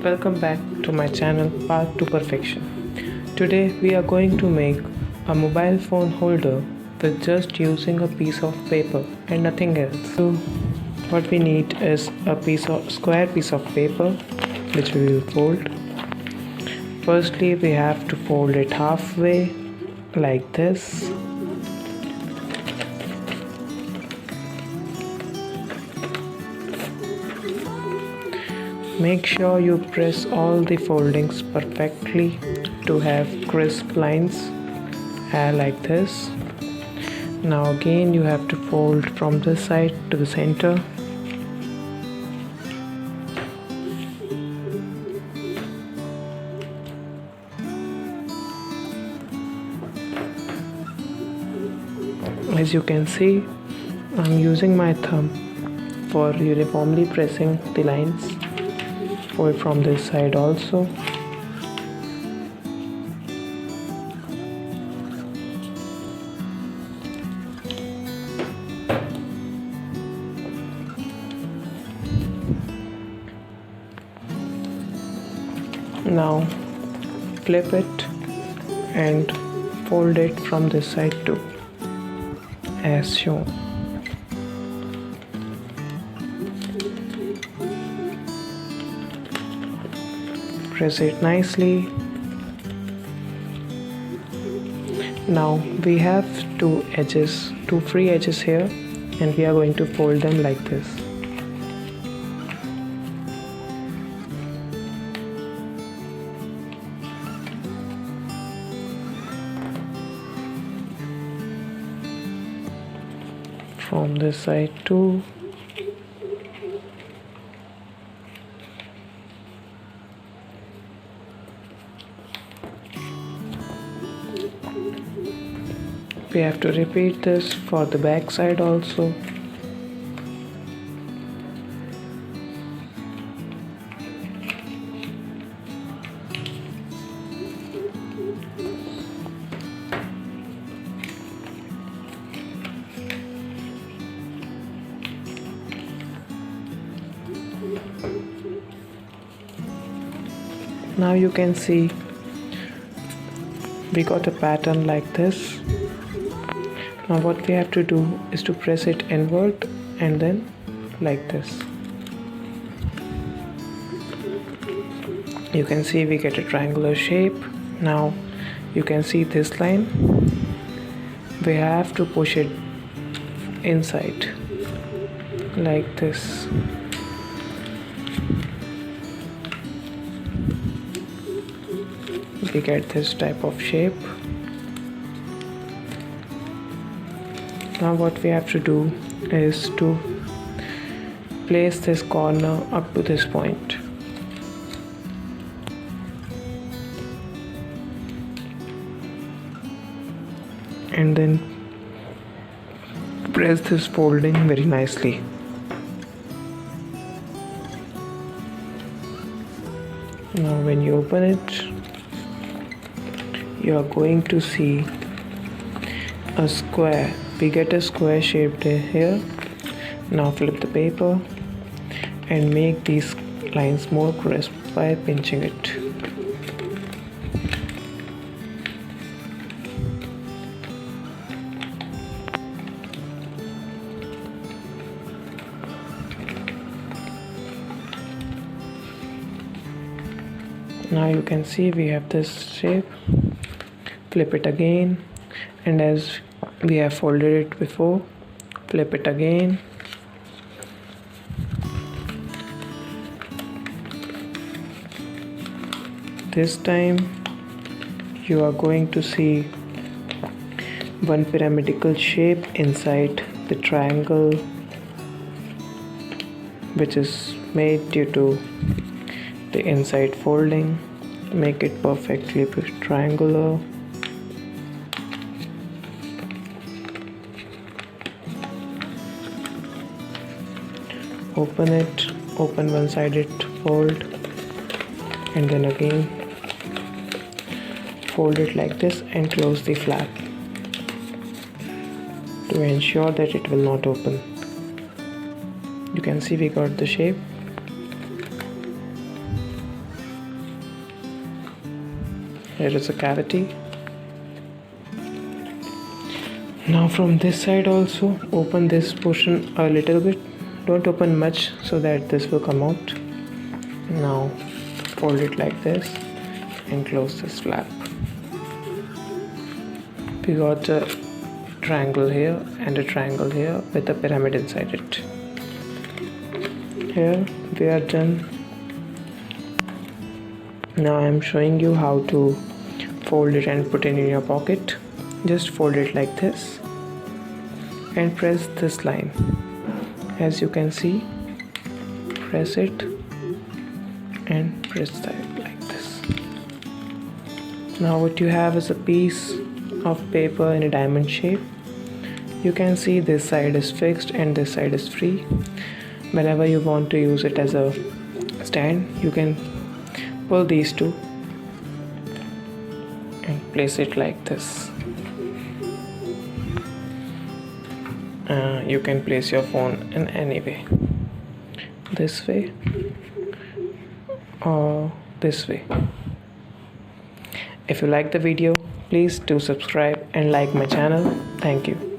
Welcome back to my channel Path to Perfection. Today we are going to make a mobile phone holder with just using a piece of paper and nothing else. So what we need is a square piece of paper which we will fold. Firstly we have to fold it halfway like this. Make sure you press all the foldings perfectly to have crisp lines like this. Now again you have to fold from this side to the center. As you can see, I'm using my thumb for uniformly pressing the lines. Fold from this side also. Now flip it and fold it from this side too, as shown. Press it nicely. Now we have two free edges here, and we are going to fold them like this. From this side too. We have to repeat this for the back side also. Now you can see we got a pattern like this. Now what we have to do is to press it inward and then like this. You can see we get a triangular shape. Now you can see this line. We have to push it inside like this. We get this type of shape. Now what we have to do is to place this corner up to this point. And then press this folding very nicely. Now when you open it, you are going to see a square. We get a square shaped here. Now flip the paper and make these lines more crisp by pinching it. Now you can see we have this shape. Flip it again, and as we have folded it before, flip it again. This time you are going to see one pyramidal shape inside the triangle, which is made due to the inside folding. Make it perfectly triangular. Open it, open one-sided fold, and then again fold it like this and close the flap to ensure that it will not open. You can see we got the shape. Here is a cavity. Now from this side also, open this portion a little bit. Don't open much so that this will come out. Now fold it like this and close this flap. We got a triangle here and a triangle here with a pyramid inside it. Here we are done. Now I am showing you how to fold it and put it in your pocket. Just fold it like this and press this line. As you can see, press it and press that like this. Now what you have is a piece of paper in a diamond shape. You can see this side is fixed and this side is free. Whenever you want to use it as a stand, you can pull these two and place it like this. You can place your phone in any way, this way or this way. If you like the video, please do subscribe and like my channel. Thank you.